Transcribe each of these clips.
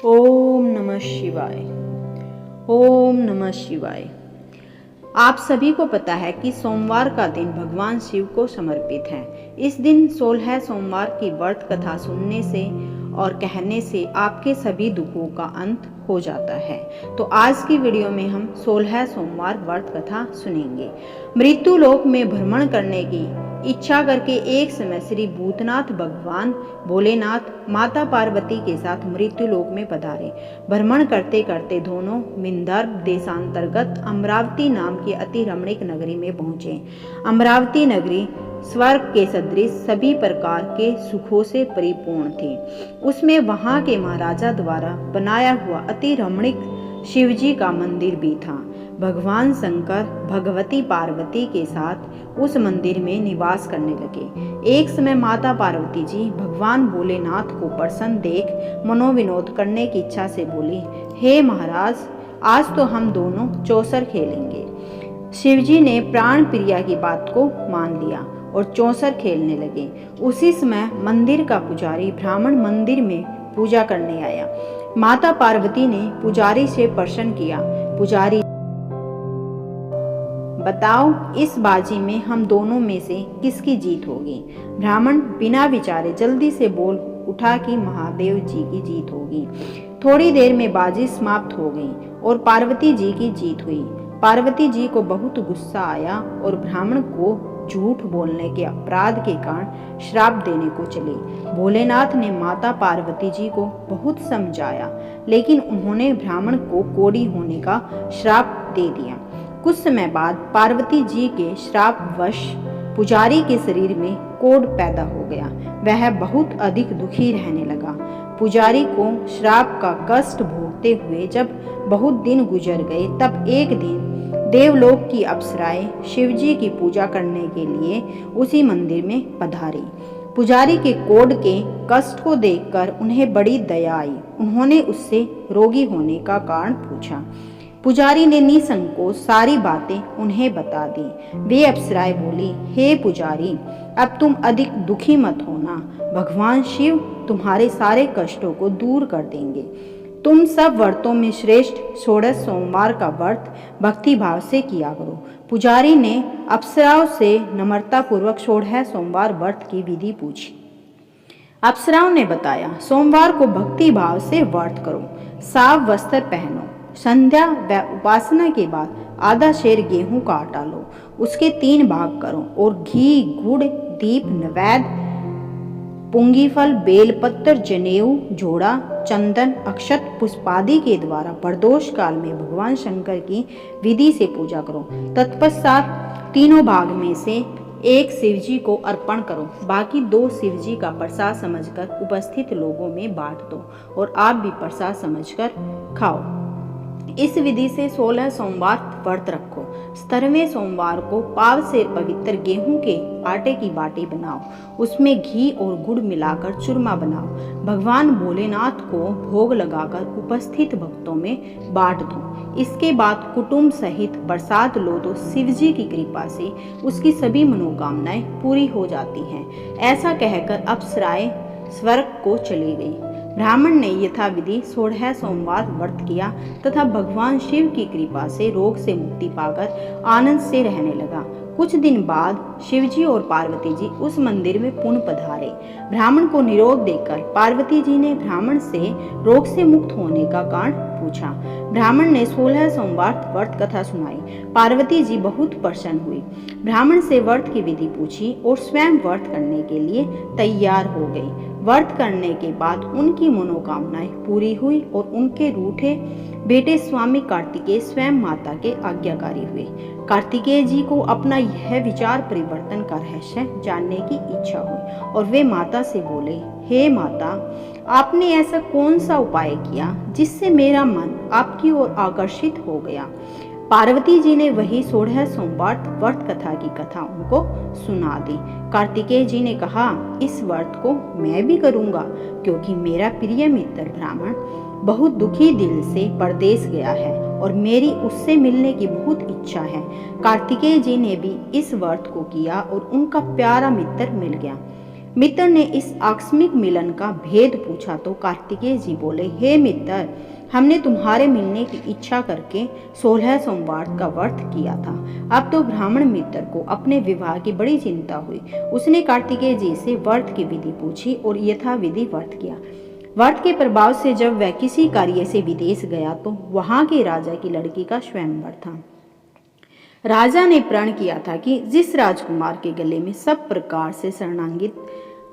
ओम नमः शिवाय। ओम नमः शिवाय। आप सभी को पता है कि सोमवार का दिन भगवान शिव को समर्पित है। इस दिन 16 सोमवार की व्रत कथा सुनने से और कहने से आपके सभी दुखों का अंत हो जाता है। तो आज की वीडियो में हम 16 सोमवार व्रत कथा सुनेंगे। मृत्यु लोक में भ्रमण करने की इच्छा करके एक समय श्री भूतनाथ भगवान भोलेनाथ माता पार्वती के साथ मृत्यु लोक में पधारे। भ्रमण करते करते दोनों विंदर्भ देशांतर्गत अमरावती नाम की अति रमणीक नगरी में पहुंचे। अमरावती नगरी स्वर्ग के सदृश सभी प्रकार के सुखों से परिपूर्ण थी। उसमें वहां के महाराजा द्वारा बनाया हुआ अति रमणीक शिवजी का मंदिर भी था। भगवान शंकर भगवती पार्वती के साथ उस मंदिर में निवास करने लगे। एक समय माता पार्वती जी भगवान भोलेनाथ को प्रसन्न देख मनोविनोद करने की इच्छा से बोली, हे महाराज, आज तो हम दोनों चौसर खेलेंगे। शिवजी ने प्राण प्रिया की बात को मान लिया और चौसर खेलने लगे। उसी समय मंदिर का पुजारी ब्राह्मण मंदिर में पूजा करने आया। माता पार्वती ने पुजारी से प्रश्न किया, पुजारी बताओ, इस बाजी में हम दोनों में से किसकी जीत होगी? ब्राह्मण बिना विचारे जल्दी से बोल उठा कि महादेव जी की जीत होगी। थोड़ी देर में बाजी समाप्त हो गई और पार्वती जी की जीत हुई। पार्वती जी को बहुत गुस्सा आया और ब्राह्मण को झूठ बोलने के अपराध के कारण श्राप देने को चले। भोलेनाथ ने माता पार्वती जी को बहुत समझाया, लेकिन उन्होंने ब्राह्मण को कोढ़ी होने का श्राप दे दिया। कुछ समय बाद पार्वती जी के श्रापवश पुजारी के शरीर में कोढ़ पैदा हो गया। वह बहुत अधिक दुखी रहने लगा। पुजारी को श्राप का कष्ट भोगते हुए जब बहुत दिन गुजर गए, तब एक दिन देवलोक की अप्सराएं शिवजी की पूजा करने के लिए उसी मंदिर में पधारी। पुजारी के कोढ़ के कष्ट को देखकर उन्हें बड़ी दया आई। उन्होंने उससे रोगी होने का कारण पूछा। पुजारी ने निसंकोच सारी बातें उन्हें बता दी। वे अप्सराएं बोली, हे पुजारी, अब तुम अधिक दुखी मत होना। भगवान शिव तुम्हारे सारे कष्टों को दूर कर देंगे। तुम सब व्रतों में श्रेष्ठ 16 सोमवार का व्रत भक्ति भाव से किया करो। पुजारी ने अप्सराओं से नम्रता पूर्वक 16 सोमवार व्रत की विधि पूछी। अप्सराओं ने बताया, सोमवार को भक्ति भाव से व्रत करो, साफ वस्त्र पहनो, संध्या व उपासना के बाद आधा शेर गेहूं का आटा लो, उसके 3 भाग करो और घी, गुड़, दीप, नैवेद्य, पुंगीफल, बेलपत्र, जनेऊ, जोड़ा, चंदन, अक्षत, पुष्पादि के द्वारा प्रदोष काल में भगवान शंकर की विधि से पूजा करो। तत्पश्चात तीनों भाग में से एक शिवजी को अर्पण करो, बाकी 2 शिवजी का प्रसाद समझकर उपस्थित लोगों में बांट दो और आप भी प्रसाद समझकर खाओ। इस विधि से 16 सोमवार व्रत रखो। 17वें सोमवार को पाव से पवित्र गेहूं के आटे की बाटी बनाओ, उसमें घी और गुड़ मिलाकर चूरमा बनाओ। भगवान भोलेनाथ को भोग लगाकर उपस्थित भक्तों में बांट दो। इसके बाद कुटुंब सहित प्रसाद लो तो शिवजी की कृपा से उसकी सभी मनोकामनाएं पूरी हो जाती हैं। ऐसा कहकर अप्सराएं स्वर्ग को चली गई। ब्राह्मण ने यथाविधि 16 सोमवार व्रत किया तथा भगवान शिव की कृपा से रोग से मुक्ति पाकर आनंद से रहने लगा। कुछ दिन बाद शिवजी और पार्वती जी उस मंदिर में पुनः पधारे। ब्राह्मण को निरोग देखकर पार्वती जी ने ब्राह्मण से रोग से मुक्त होने का कारण पूछा। ब्राह्मण ने 16 सोमवार व्रत कथा सुनाई। पार्वती जी बहुत प्रसन्न हुई। ब्राह्मण से व्रत की विधि पूछी और स्वयं व्रत करने के लिए तैयार हो गई। व्रत करने के बाद उनकी मनोकामनाएं पूरी हुई और उनके रूठे बेटे स्वामी कार्तिकेय स्वयं माता के आज्ञाकारी हुए। कार्तिकेय जी को अपना यह विचार परिवर्तन का रहस्य जानने की इच्छा हुई और वे माता से बोले, हे माता, आपने ऐसा कौन सा उपाय किया जिससे मेरा मन आपकी ओर आकर्षित हो गया? पार्वती जी ने वही 16 सोमवार व्रत कथा की कथा उनको सुना दी। कार्तिकेय जी ने कहा, इस व्रत को मैं भी करूंगा, क्योंकि मेरा प्रिय मित्र ब्राह्मण बहुत दुखी दिल से परदेश गया है और मेरी उससे मिलने की बहुत इच्छा है। कार्तिकेय जी ने भी इस व्रत को किया और उनका प्यारा मित्र मिल गया। मित्र ने इस आकस्मिक मिलन का भेद पूछा तो कार्तिकेय जी बोले, हे मित्र, हमने तुम्हारे मिलने की इच्छा करके 16 सोमवार का व्रत किया था। अब तो ब्राह्मण मित्र को अपने विवाह की बड़ी चिंता हुई। उसने कार्तिकेय जी से व्रत की विधि पूछी और यथाविधि व्रत किया। व्रत के प्रभाव से जब वह किसी कार्य से विदेश गया तो वहां के राजा की लड़की का स्वयंवर था। राजा ने प्रण किया था कि जिस राजकुमार के गले में सब प्रकार से शरणांगित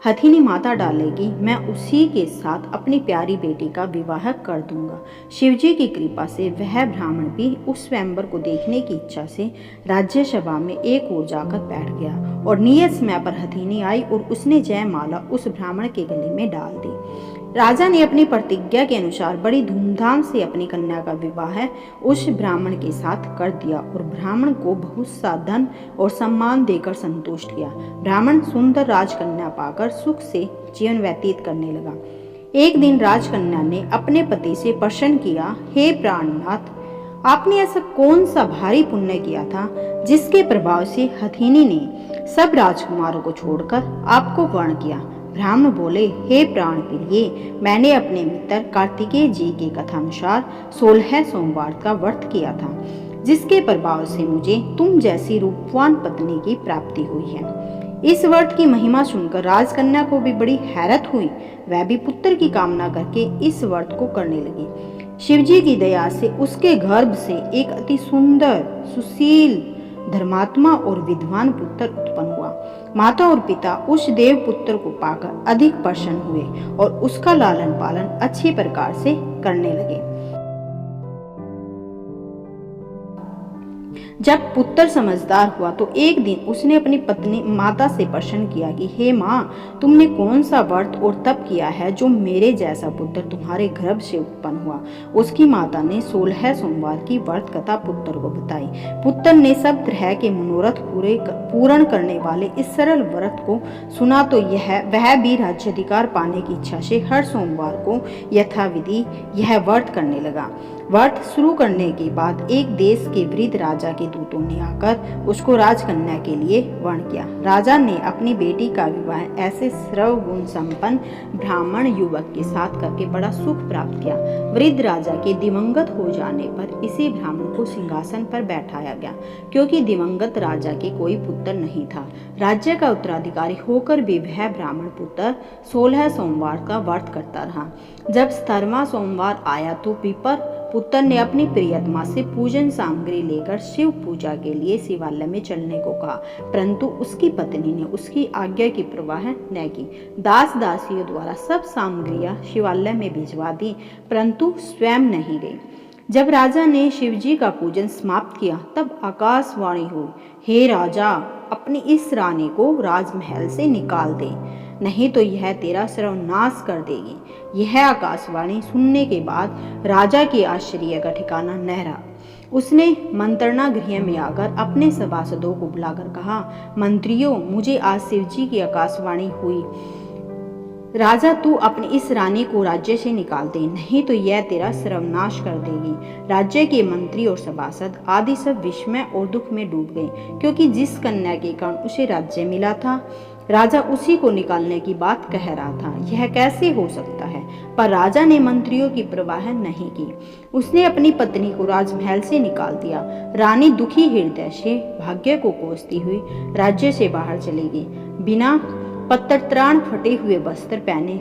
हथिनी माता डालेगी, मैं उसी के साथ अपनी प्यारी बेटी का विवाह कर दूंगा। शिवजी की कृपा से वह ब्राह्मण भी उस स्वयंवर को देखने की इच्छा से राज्यसभा में एक ओर जाकर बैठ गया और नियत समय पर हथिनी आई और उसने जयमाला उस ब्राह्मण के गले में डाल दी। राजा ने अपनी प्रतिज्ञा के अनुसार बड़ी धूमधाम से अपनी कन्या का विवाह उस ब्राह्मण के साथ कर दिया और ब्राह्मण को बहुत सा धन और सम्मान देकर संतुष्ट किया। ब्राह्मण सुंदर राजकन्या पाकर सुख से जीवन व्यतीत करने लगा। एक दिन राजकन्या ने अपने पति से प्रश्न किया, हे प्राणनाथ, आपने ऐसा कौन सा भारी पुण्य किया था जिसके प्रभाव से हथिनी ने सब राजकुमारों को छोड़कर आपको वर्ण किया? ब्राह्मण बोले, हे प्राण प्रिय, मैंने अपने मित्र कार्तिकेय जी के कथानुसार 16 सोमवार का व्रत किया था, जिसके प्रभाव से मुझे तुम जैसी रूपवान पत्नी की प्राप्ति हुई है। इस व्रत की महिमा सुनकर राजकन्या को भी बड़ी हैरत हुई। वह भी पुत्र की कामना करके इस व्रत को करने लगी। शिवजी की दया से उसके गर्भ से एक अति सुंदर, सुशील, धर्मात्मा और विद्वान पुत्र उत्पन्न हुआ। माता और पिता उस देव पुत्र को पाकर अधिक प्रसन्न हुए और उसका लालन पालन अच्छी प्रकार से करने लगे। जब पुत्र समझदार हुआ तो एक दिन उसने अपनी पत्नी माता से प्रश्न किया कि हे माँ, तुमने कौन सा व्रत और तप किया है जो मेरे जैसा पुत्र तुम्हारे गर्भ से उत्पन्न हुआ? उसकी माता ने 16 सोमवार की व्रत कथा पुत्र को बताई। पुत्र ने सब तरह के मनोरथ पूर्ण करने वाले इस सरल व्रत को सुना तो वह भी राज्याधिकार पाने की इच्छा से हर सोमवार को यथाविधि यह व्रत करने लगा। व्रत शुरू करने के बाद एक देश के वृद्ध राजा के दूतों ने आकर उसको राजकन्या के लिए वर्ण किया। राजा ने अपनी बेटी का विवाह ऐसे सर्व गुण संपन्न ब्राह्मण युवक के साथ करके बड़ा सुख प्राप्त किया। वृद्ध राजा के दिवंगत हो जाने पर इसी ब्राह्मण को सिंहासन पर बैठाया गया, क्योंकि दिवंगत राजा के कोई पुत्र नहीं था। राज्य का उत्तराधिकारी होकर भी वह ब्राह्मण पुत्र 16 सोमवार का व्रत करता रहा। जब 17वां सोमवार आया तो विपर पुत्र ने अपनी प्रियतमा से पूजन सामग्री लेकर शिव पूजा के लिए शिवालय में चलने को कहा, परंतु उसकी पत्नी ने उसकी आज्ञा की परवाह न की। दास दासियों द्वारा सब सामग्रियां शिवालय में भिजवा दी, परंतु स्वयं नहीं गई। जब राजा ने शिवजी का पूजन समाप्त किया तब आकाशवाणी हुई, हे राजा, अपनी इस रानी को राजमहल से निकाल दे, नहीं तो यह तेरा सर्वनाश कर देगी। यह आकाशवाणी सुनने के बाद राजा के आश्चर्य का ठिकाना न रहा। उसने मंत्रणा गृह में आकर अपने सभासदों को बुलाकर कहा, मंत्रियों, मुझे आज शिवजी की आकाशवाणी हुई। राजा, तू अपनी इस रानी को राज्य से निकाल दे, नहीं तो यह तेरा सर्वनाश कर देगी। राज्य के मंत्री और सभासद आदि सब विस्मय और दुख में डूब गए, क्योंकि जिस कन्या के कारण उसे राज्य मिला था, राजा उसी को निकालने की बात कह रहा था। यह कैसे हो सकता है? पर राजा ने मंत्रियों की परवाह नहीं की। उसने अपनी पत्नी को राजमहल से निकाल दिया। रानी दुखी हृदय से भाग्य को कोसती हुई राज्य से बाहर चली गई। बिना पत्रत्राण फटे हुए वस्त्र पहने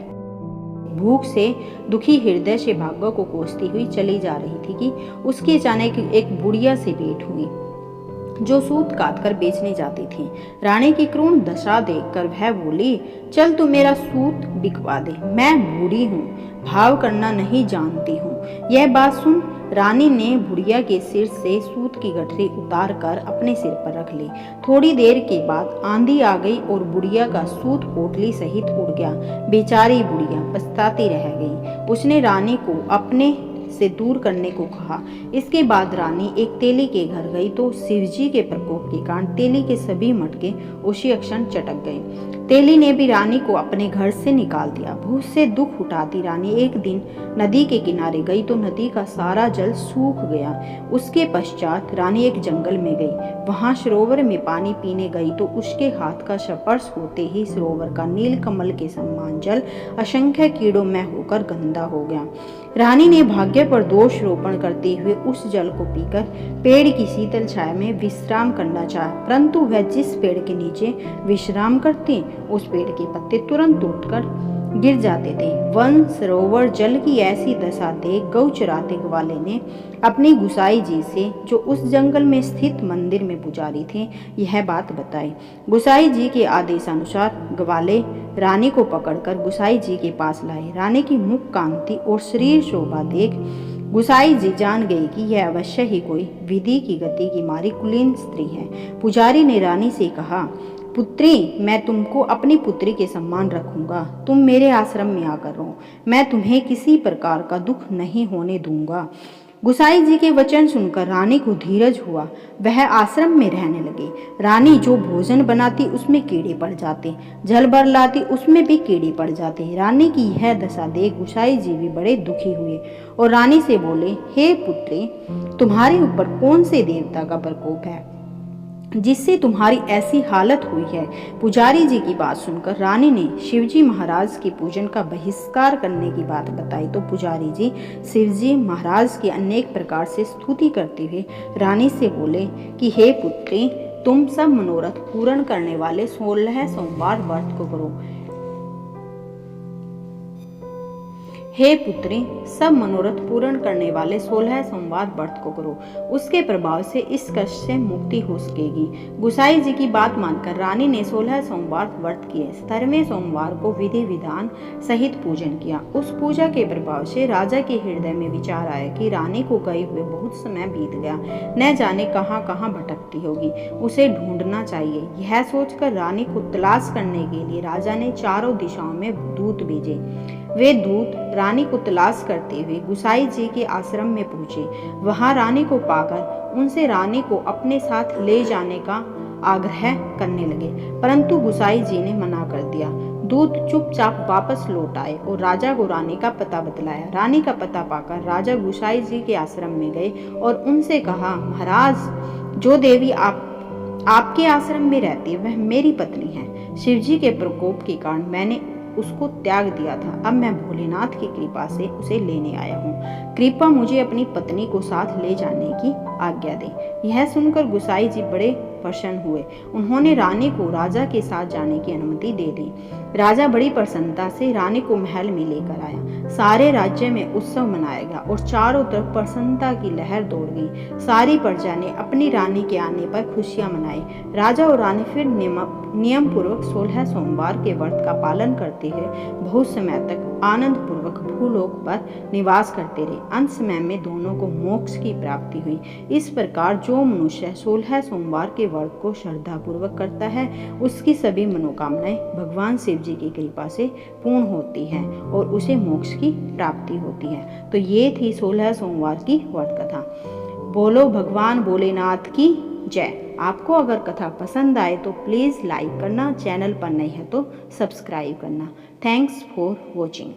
भूख से दुखी हृदय से भाग्य को कोसती हुई चली जा रही थी कि उसके अचानक एक बुढ़िया से भेंट हुई जो सूत काट कर बेचने जाती थी। रानी की क्रूण दशा देखकर वह बोली, चल तू मेरा सूत बिकवा दे, मैं बूढ़ी हूँ, भाव करना नहीं जानती हूँ। यह बात सुन रानी ने बुढ़िया के सिर से सूत की गठरी उतार कर अपने सिर पर रख ली। थोड़ी देर के बाद आंधी आ गई और बुढ़िया का सूत पोटली सहित उड़ गया। बेचारी बुढ़िया पछताती रह गई। उसने रानी को अपने से दूर करने को कहा। इसके बाद रानी एक तेली के घर गई तो शिवजी के प्रकोप के कारण तेली के सभी मटके उसी क्षण चटक गए। तेली ने भी रानी को अपने घर से निकाल दिया। बहुत से दुख उठाती रानी एक दिन नदी के किनारे गई तो नदी का सारा जल सूख गया। उसके पश्चात रानी एक जंगल में गई। वहां सरोवर में पानी पीने गई तो उसके हाथ का स्पर्श होते ही सरोवर का नील कमल के समान जल असंख्य कीड़ों में होकर गंदा हो गया। रानी ने भाग्य पर दोष रोपण करते हुए उस जल को पीकर पेड़ की शीतल छाया में विश्राम करना चाहा, परंतु वह जिस पेड़ के नीचे विश्राम करती उस पेड़ के पत्ते तुरंत टूटकर गिर जाते थे। वन सरोवर जल की ऐसी दशा देख गौ चराते ग्वाले ने अपनी गुसाई जी से, जो उस जंगल में स्थित मंदिर में पुजारी थे, यह बात बताई। गुसाई जी के आदेशानुसार ग्वाले रानी को पकड़कर गुसाई जी के पास लाए। रानी की मुख कांति और शरीर शोभा देख गुसाई जी जान गई कि यह अवश्य ही कोई विधि की गति की मारी कुलीन स्त्री है। पुजारी ने रानी से कहा, पुत्री, मैं तुमको अपनी पुत्री के समान रखूंगा। तुम मेरे आश्रम में आकर रहो। मैं तुम्हें किसी प्रकार का दुख नहीं होने दूंगा। गुसाई जी के वचन सुनकर रानी को धीरज हुआ। वह आश्रम में रहने लगी। रानी जो भोजन बनाती उसमें कीड़े पड़ जाते, जल भर लाती उसमें भी कीड़े पड़ जाते। रानी की यह दशा देख गुसाई जी भी बड़े दुखी हुए और रानी से बोले, हे पुत्री, तुम्हारे ऊपर कौन से देवता का प्रकोप है जिससे तुम्हारी ऐसी हालत हुई है। पुजारी जी की बात सुनकर रानी ने शिवजी महाराज के पूजन का बहिष्कार करने की बात बताई तो पुजारी जी शिवजी महाराज की अनेक प्रकार से स्तुति करते हुए रानी से बोले कि हे पुत्री, तुम सब मनोरथ पूर्ण करने वाले 16 सोमवार व्रत को करो। हे पुत्री, सब मनोरथ पूर्ण करने वाले 16 सोमवार व्रत को करो। उसके प्रभाव से इस कष्ट से मुक्ति हो सकेगी। गुसाई जी की बात मानकर रानी ने 16 सोमवार व्रत किए। 17वें सोमवार को विधि विधान सहित पूजन किया। उस पूजा के प्रभाव से राजा के हृदय में विचार आया कि रानी को गए हुए बहुत समय बीत गया, न जाने कहाँ कहाँ भटकती होगी, उसे ढूंढना चाहिए। यह सोचकर रानी को तलाश करने के लिए राजा ने चारों दिशाओं में दूत भेजे। वे दूत रानी को तलाश करते हुए गुसाई जी के आश्रम में पहुंचे। वहां रानी को पाकर उनसे रानी को अपने साथ ले जाने का आग्रह करने लगे, परंतु गुसाई जी ने मना कर दिया। दूत चुपचाप वापस लौट आए और राजा को रानी का पता बतलाया। रानी का पता पाकर राजा गुसाई जी के आश्रम में गए और उनसे कहा, महाराज, जो देवी आपके आश्रम में रहती है वह मेरी पत्नी है। शिवजी के प्रकोप के कारण मैंने उसको त्याग दिया था। अब मैं भोलेनाथ की कृपा से उसे लेने आया हूँ। कृपा मुझे अपनी पत्नी को साथ ले जाने की आज्ञा दे। यह सुनकर गुसाई जी बड़े प्रसन्न हुए। उन्होंने रानी को राजा के साथ जाने की अनुमति दे दी। राजा बड़ी प्रसन्नता से रानी को महल में लेकर आया। सारे राज्य में उत्सव मनाया गया और चारों तरफ प्रसन्नता की लहर दौड़ गई। सारी प्रजा ने अपनी रानी के आने पर खुशियां मनाई। राजा और रानी फिर नियम पूर्वक 16 सोमवार के व्रत का पालन करते हुए बहुत समय तक आनंद पूर्वक भूलोक पर निवास करते रहे। अंत समय में दोनों को मोक्ष की प्राप्ति हुई। इस प्रकार जो मनुष्य 16 सोमवार के व्रत को श्रद्धा पूर्वक करता है उसकी सभी मनोकामनाएं भगवान शिव जी की कृपा से पूर्ण होती हैं और उसे मोक्ष की प्राप्ति होती है। तो ये थी 16 सोमवार की व्रत कथा। बोलो भगवान भोलेनाथ की जय। आपको अगर कथा पसंद आए तो प्लीज़ लाइक करना, चैनल पर नए हैं तो सब्सक्राइब करना। Thanks for watching.